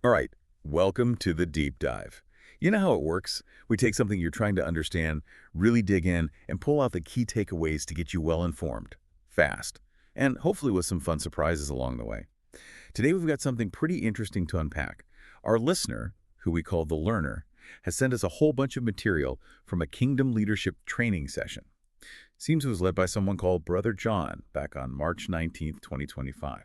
All right, welcome to the deep dive. You know how it works? We take something you're trying to understand, really dig in, and pull out the key takeaways to get you well informed, fast, and hopefully with some fun surprises along the way. Today we've got something pretty interesting to unpack. Our listener, who we call the learner, has sent us a whole bunch of material from a Kingdom Leadership training session. Seems it was led by someone called Brother John back on March 19th, 2025.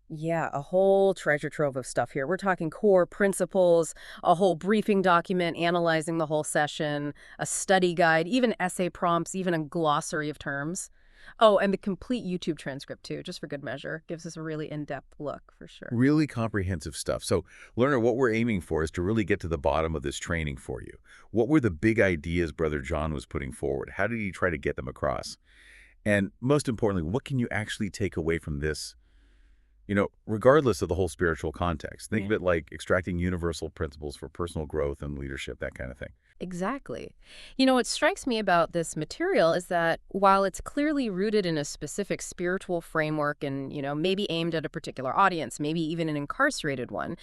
Yeah, a whole treasure trove of stuff here. We're talking core principles, a whole briefing document analyzing the whole session, a study guide, even essay prompts, even a glossary of terms. Oh, and the complete YouTube transcript too, just for good measure. Gives us a really in-depth look for sure. Really comprehensive stuff. So, learner, what we're aiming for is to really get to the bottom of this training for you. What were the big ideas Brother John was putting forward? How did he try to get them across? And most importantly, what can you actually take away from this, regardless of the whole spiritual context? Think of Yeah. it like extracting universal principles for personal growth and leadership, that kind of thing. Exactly. What strikes me about this material is that while it's clearly rooted in a specific spiritual framework and, maybe aimed at a particular audience, maybe even an incarcerated one,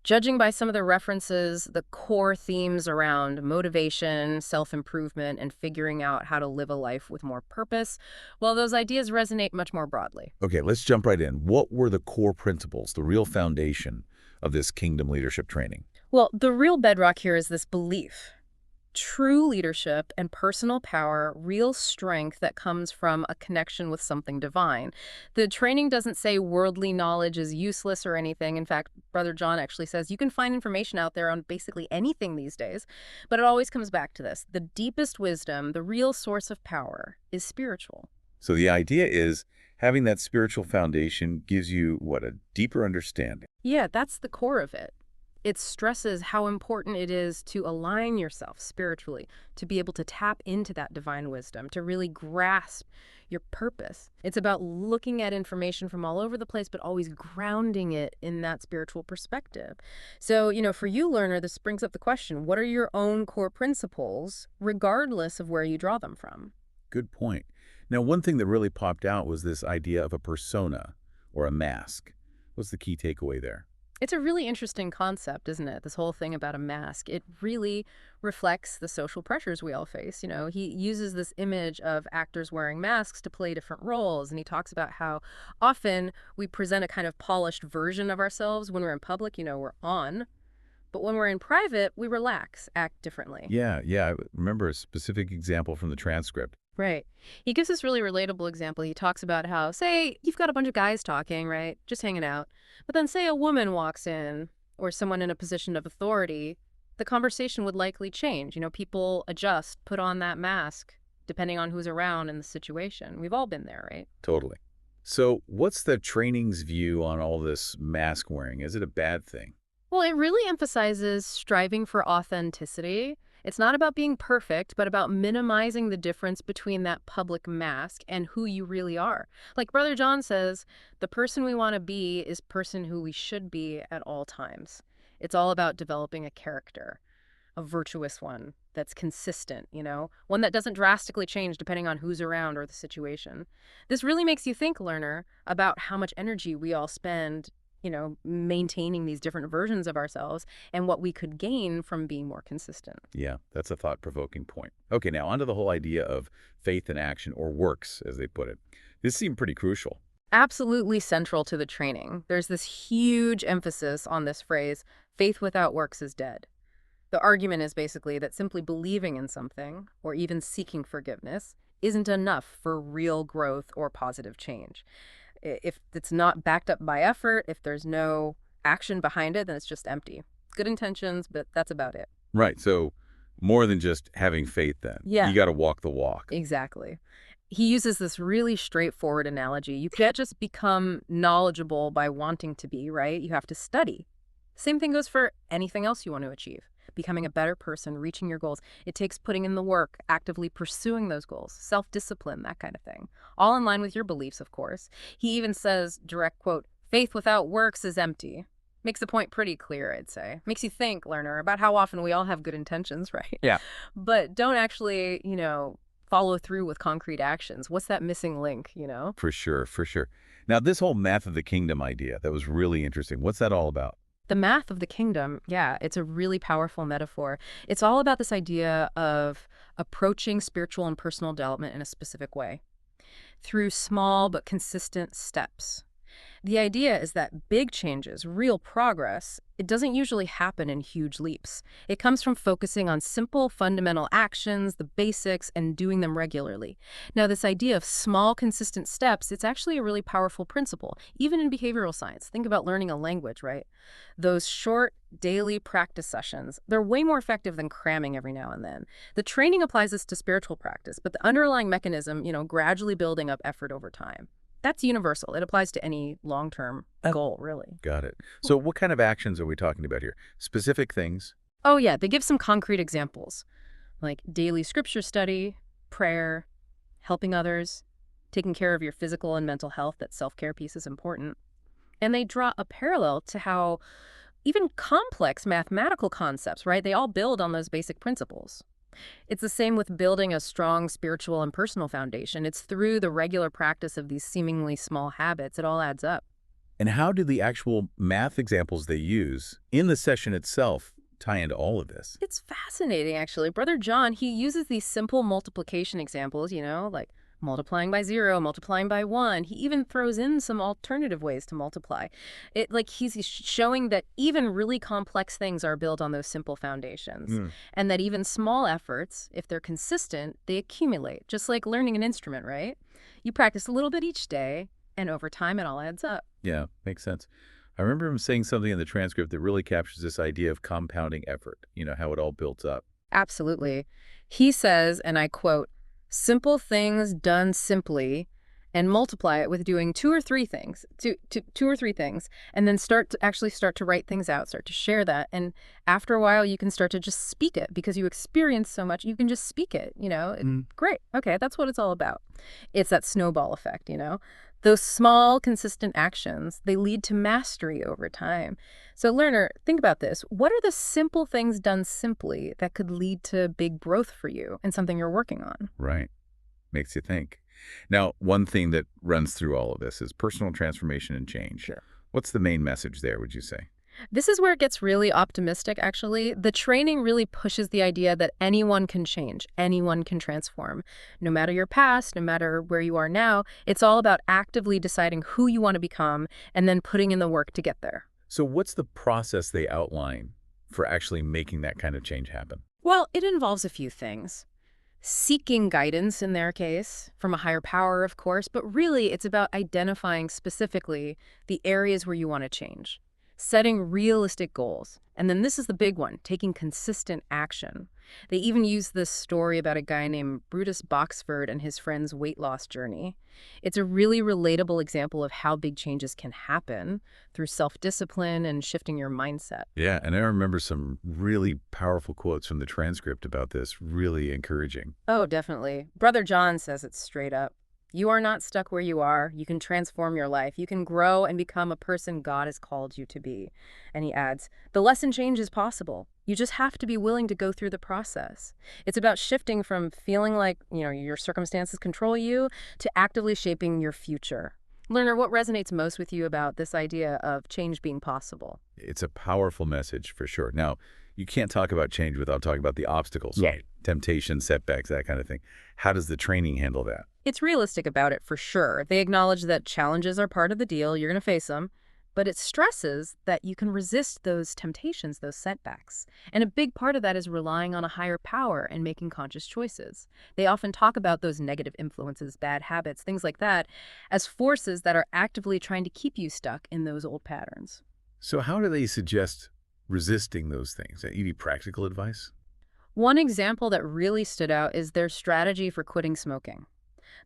judging by some of the references, the core themes around motivation, self-improvement, and figuring out how to live a life with more purpose, well, those ideas resonate much more broadly. Okay, let's jump right in. What were the core principles, the real foundation of this kingdom leadership training? Well, the real bedrock here is this belief. True leadership and personal power, real strength that comes from a connection with something divine. The training doesn't say worldly knowledge is useless or anything. In fact, Brother John actually says you can find information out there on basically anything these days. But it always comes back to this. The deepest wisdom, the real source of power, is spiritual. So the idea is having that spiritual foundation gives you, what, a deeper understanding. Yeah, that's the core of it. It stresses how important it is to align yourself spiritually, to be able to tap into that divine wisdom, to really grasp your purpose. It's about looking at information from all over the place, but always grounding it in that spiritual perspective. So, for you, learner, this brings up the question, what are your own core principles, regardless of where you draw them from? Good point. Now, one thing that really popped out was this idea of a persona or a mask. What's the key takeaway there? It's a really interesting concept, isn't it? This whole thing about a mask. It really reflects the social pressures we all face. He uses this image of actors wearing masks to play different roles, and he talks about how often we present a kind of polished version of ourselves when we're in public, we're on, but when we're in private, we relax, act differently. Yeah. I remember a specific example from the transcript. Right. He gives this really relatable example. He talks about how, say, you've got a bunch of guys talking, right? Just hanging out. But then, say, a woman walks in or someone in a position of authority, the conversation would likely change. People adjust, put on that mask, depending on who's around in the situation. We've all been there, right? Totally. So, what's the training's view on all this mask wearing? Is it a bad thing? Well, it really emphasizes striving for authenticity. It's not about being perfect, but about minimizing the difference between that public mask and who you really are. Like Brother John says, the person we want to be is person who we should be at all times. It's all about developing a character, a virtuous one that's consistent, one that doesn't drastically change depending on who's around or the situation. This really makes you think, learner, about how much energy we all spend maintaining these different versions of ourselves and what we could gain from being more consistent. Yeah, that's a thought-provoking point. Okay, now onto the whole idea of faith in action, or works, as they put it. This seemed pretty crucial. Absolutely central to the training. There's this huge emphasis on this phrase, faith without works is dead. The argument is basically that simply believing in something, or even seeking forgiveness, isn't enough for real growth or positive change. If it's not backed up by effort, if there's no action behind it, then it's just empty. Good intentions, but that's about it. Right, so more than just having faith then. Yeah, You got to walk the walk. exactly. He uses this really straightforward analogy. You can't just become knowledgeable by wanting to be, right? You have to study. Same thing goes for anything else you want to achieve. Becoming a better person, reaching your goals. It takes putting in the work, actively pursuing those goals, self-discipline, that kind of thing. All in line with your beliefs, of course. He even says, direct quote, faith without works is empty. Makes the point pretty clear, I'd say. Makes you think, learner, about how often we all have good intentions, right? Yeah. But don't actually, follow through with concrete actions. What's that missing link? For sure, for sure. Now, this whole math of the kingdom idea, that was really interesting. What's that all about? The math of the kingdom, yeah, it's a really powerful metaphor. It's all about this idea of approaching spiritual and personal development in a specific way through small but consistent steps. The idea is that big changes, real progress, it doesn't usually happen in huge leaps. It comes from focusing on simple, fundamental actions, the basics, and doing them regularly. Now, this idea of small, consistent steps, it's actually a really powerful principle, even in behavioral science. Think about learning a language, right? Those short, daily practice sessions, they're way more effective than cramming every now and then. The training applies this to spiritual practice, but the underlying mechanism, gradually building up effort over time. That's universal. It applies to any long-term goal, really. Got it. So what kind of actions are we talking about here? Specific things? Oh, yeah, they give some concrete examples, like daily scripture study, prayer, helping others, taking care of your physical and mental health. That self-care piece is important. And they draw a parallel to how even complex mathematical concepts, right, they all build on those basic principles. It's the same with building a strong spiritual and personal foundation. It's through the regular practice of these seemingly small habits. It all adds up. And how do the actual math examples they use in the session itself tie into all of this? It's fascinating, actually. Brother John, he uses these simple multiplication examples, like multiplying by 0, multiplying by 1. He even throws in some alternative ways to multiply. He's showing that even really complex things are built on those simple foundations. And that even small efforts, if they're consistent, they accumulate, just like learning an instrument, right? You practice a little bit each day, and over time it all adds up. Yeah, makes sense. I remember him saying something in the transcript that really captures this idea of compounding effort, how it all builds up. Absolutely. He says, and I quote, "Simple things done simply, and multiply it with doing two or three things, and then start to write things out, start to share that. And after a while, you can start to just speak it because you experience so much. You can just speak it, Great. Okay, that's what it's all about. It's that snowball effect. Those small, consistent actions, they lead to mastery over time. So learner, think about this. What are the simple things done simply that could lead to big growth for you and something you're working on? Right. Makes you think. Now, one thing that runs through all of this is personal transformation and change. Sure. What's the main message there, would you say? This is where it gets really optimistic, actually. The training really pushes the idea that anyone can change, anyone can transform. No matter your past, no matter where you are now, it's all about actively deciding who you want to become and then putting in the work to get there. So what's the process they outline for actually making that kind of change happen? Well, it involves a few things. Seeking guidance in their case, from a higher power, of course, but really it's about identifying specifically the areas where you want to change. Setting realistic goals. And then this is the big one, taking consistent action. They even use this story about a guy named Brutus Boxford and his friend's weight loss journey. It's a really relatable example of how big changes can happen through self-discipline and shifting your mindset. Yeah, and I remember some really powerful quotes from the transcript about this, really encouraging. Oh, definitely. Brother John says it straight up. You are not stuck where you are. You can transform your life. You can grow and become a person God has called you to be. And he adds, the lesson change is possible. You just have to be willing to go through the process. It's about shifting from feeling like, your circumstances control you to actively shaping your future. Learner, what resonates most with you about this idea of change being possible? It's a powerful message for sure. Now, you can't talk about change without talking about the obstacles, Right. Temptation, setbacks, that kind of thing. How does the training handle that? It's realistic about it for sure. They acknowledge that challenges are part of the deal. You're going to face them. But it stresses that you can resist those temptations, those setbacks. And a big part of that is relying on a higher power and making conscious choices. They often talk about those negative influences, bad habits, things like that, as forces that are actively trying to keep you stuck in those old patterns. So how do they suggest resisting those things? Any practical advice? One example that really stood out is their strategy for quitting smoking.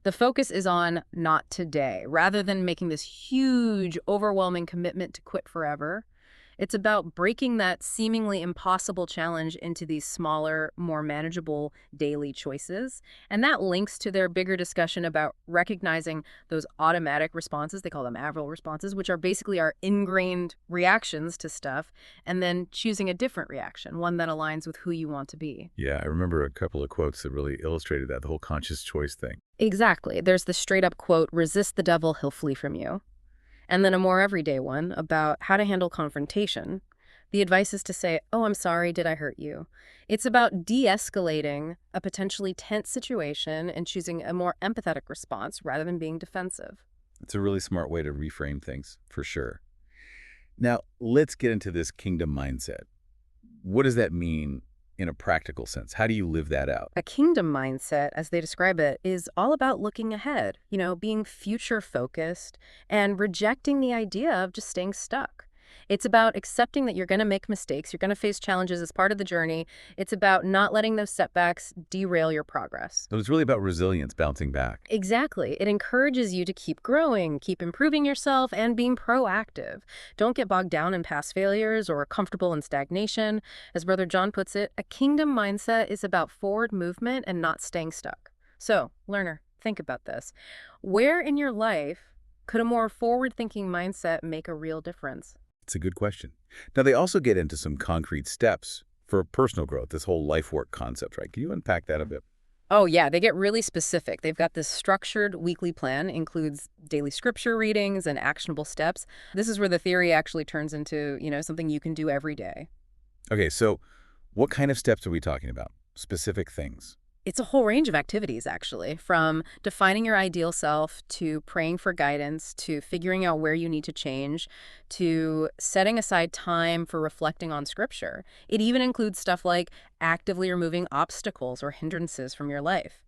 The focus is on not today, rather than making this huge, overwhelming commitment to quit forever. It's about breaking that seemingly impossible challenge into these smaller, more manageable daily choices. And that links to their bigger discussion about recognizing those automatic responses, they call them Averill responses, which are basically our ingrained reactions to stuff, and then choosing a different reaction, one that aligns with who you want to be. Yeah, I remember a couple of quotes that really illustrated that, the whole conscious choice thing. Exactly. There's the straight up quote, resist the devil, he'll flee from you. And then a more everyday one about how to handle confrontation. The advice is to say, "Oh, I'm sorry, did I hurt you?" It's about de-escalating a potentially tense situation and choosing a more empathetic response rather than being defensive. It's a really smart way to reframe things, for sure. Now, let's get into this kingdom mindset. What does that mean in a practical sense? How do you live that out? A kingdom mindset, as they describe it, is all about looking ahead, being future focused and rejecting the idea of just staying stuck. It's about accepting that you're going to make mistakes, you're going to face challenges as part of the journey. It's about not letting those setbacks derail your progress. So it's really about resilience, bouncing back. Exactly. It encourages you to keep growing, keep improving yourself, and being proactive. Don't get bogged down in past failures or comfortable in stagnation. As Brother John puts it, a kingdom mindset is about forward movement and not staying stuck. So, learner, think about this. Where in your life could a more forward-thinking mindset make a real difference? It's a good question. Now, they also get into some concrete steps for personal growth, this whole life work concept, right? Can you unpack that a bit? Oh, yeah, they get really specific. They've got this structured weekly plan, includes daily scripture readings and actionable steps. This is where the theory actually turns into, something you can do every day. Okay, so what kind of steps are we talking about? Specific things. It's a whole range of activities, actually, from defining your ideal self to praying for guidance to figuring out where you need to change to setting aside time for reflecting on scripture. It even includes stuff like actively removing obstacles or hindrances from your life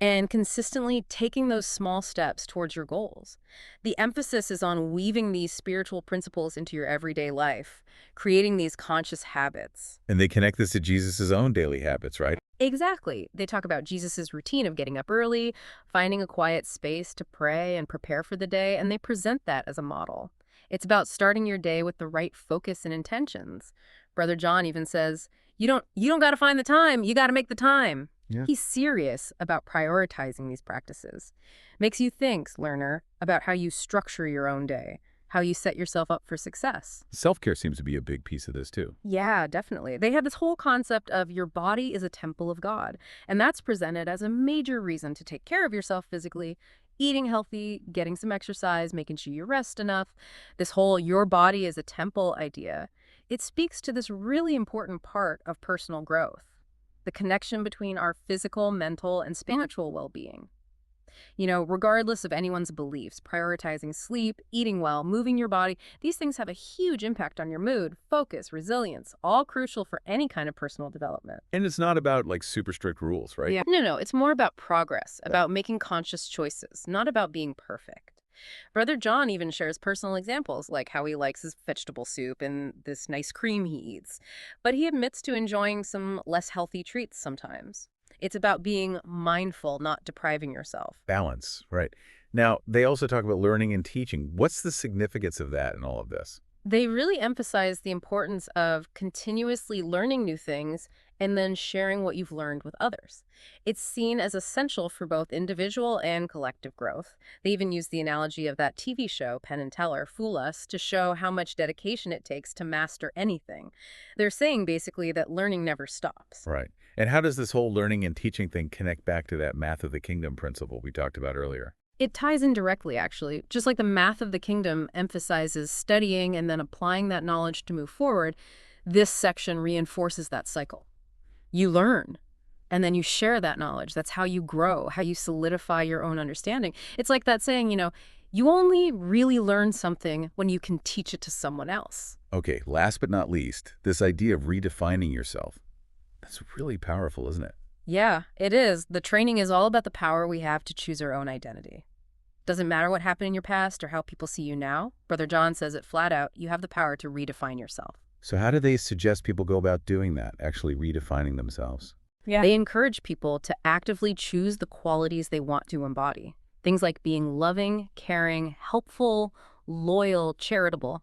and consistently taking those small steps towards your goals. The emphasis is on weaving these spiritual principles into your everyday life, creating these conscious habits. And they connect this to Jesus' own daily habits, right? Exactly. They talk about Jesus's routine of getting up early, finding a quiet space to pray and prepare for the day, and they present that as a model. It's about starting your day with the right focus and intentions. Brother John even says, you don't got to find the time, you got to make the time. Yeah. He's serious about prioritizing these practices. Makes you think, learner, about how you structure your own day, how you set yourself up for success. Self-care seems to be a big piece of this, too. Yeah, definitely. They have this whole concept of your body is a temple of God, and that's presented as a major reason to take care of yourself physically, eating healthy, getting some exercise, making sure you rest enough. This whole your body is a temple idea, it speaks to this really important part of personal growth, the connection between our physical, mental, and spiritual well-being. Regardless of anyone's beliefs, prioritizing sleep, eating well, moving your body, these things have a huge impact on your mood, focus, resilience, all crucial for any kind of personal development. And it's not about, like, super strict rules, right? Yeah. No, it's more about progress, about making conscious choices, not about being perfect. Brother John even shares personal examples, like how he likes his vegetable soup and this nice cream he eats. But he admits to enjoying some less healthy treats sometimes. It's about being mindful, not depriving yourself. Balance, right. Now, they also talk about learning and teaching. What's the significance of that in all of this? They really emphasize the importance of continuously learning new things and then sharing what you've learned with others. It's seen as essential for both individual and collective growth. They even use the analogy of that TV show, Penn and Teller, Fool Us, to show how much dedication it takes to master anything. They're saying basically that learning never stops. Right. And how does this whole learning and teaching thing connect back to that math of the kingdom principle we talked about earlier? It ties in directly, actually. Just like the math of the kingdom emphasizes studying and then applying that knowledge to move forward, this section reinforces that cycle. You learn, and then you share that knowledge. That's how you grow, how you solidify your own understanding. It's like that saying, you only really learn something when you can teach it to someone else. Okay, last but not least, this idea of redefining yourself. That's really powerful, isn't it? Yeah, it is. The training is all about the power we have to choose our own identity. Doesn't matter what happened in your past or how people see you now. Brother John says it flat out, you have the power to redefine yourself. So how do they suggest people go about doing that, actually redefining themselves? Yeah. They encourage people to actively choose the qualities they want to embody. Things like being loving, caring, helpful, loyal, charitable.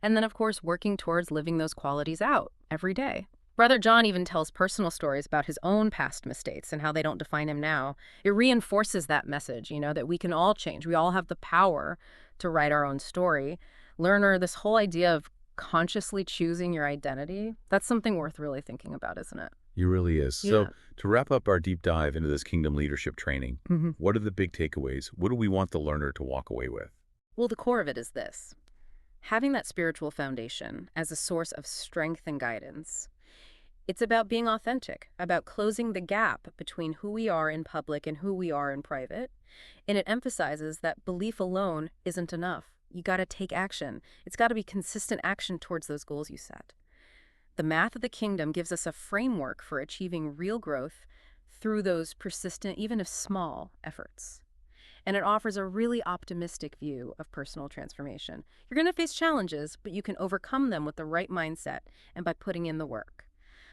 And then, of course, working towards living those qualities out every day. Brother John even tells personal stories about his own past mistakes and how they don't define him now. It reinforces that message, that we can all change. We all have the power to write our own story. Learner, this whole idea of consciously choosing your identity, that's something worth really thinking about, isn't it? It really is. Yeah. So to wrap up our deep dive into this kingdom leadership training, what are the big takeaways? What do we want the learner to walk away with? Well, the core of it is this. Having that spiritual foundation as a source of strength and guidance. It's about being authentic, about closing the gap between who we are in public and who we are in private. And it emphasizes that belief alone isn't enough. You got to take action. It's got to be consistent action towards those goals you set. The Math of the Kingdom gives us a framework for achieving real growth through those persistent, even if small, efforts. And it offers a really optimistic view of personal transformation. You're going to face challenges, but you can overcome them with the right mindset and by putting in the work.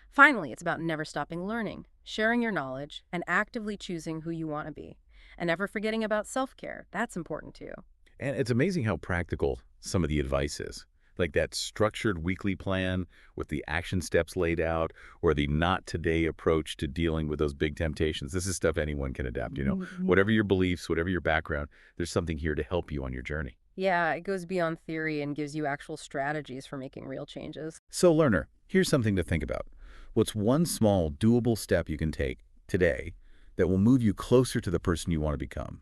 Finally, it's about never stopping learning, sharing your knowledge, and actively choosing who you want to be. And never forgetting about self-care. That's important too. And it's amazing how practical some of the advice is. Like that structured weekly plan with the action steps laid out, or the not today approach to dealing with those big temptations. This is stuff anyone can adapt. Whatever your beliefs, whatever your background, there's something here to help you on your journey. Yeah, it goes beyond theory and gives you actual strategies for making real changes. So learner, here's something to think about. What's one small, doable step you can take today that will move you closer to the person you want to become?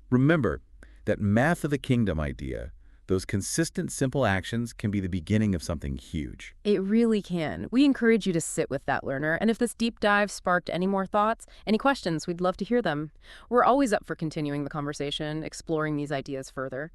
Remember that Math of the Kingdom idea. Those consistent, simple actions can be the beginning of something huge. It really can. We encourage you to sit with that learner, and if this deep dive sparked any more thoughts, any questions, we'd love to hear them. We're always up for continuing the conversation, exploring these ideas further.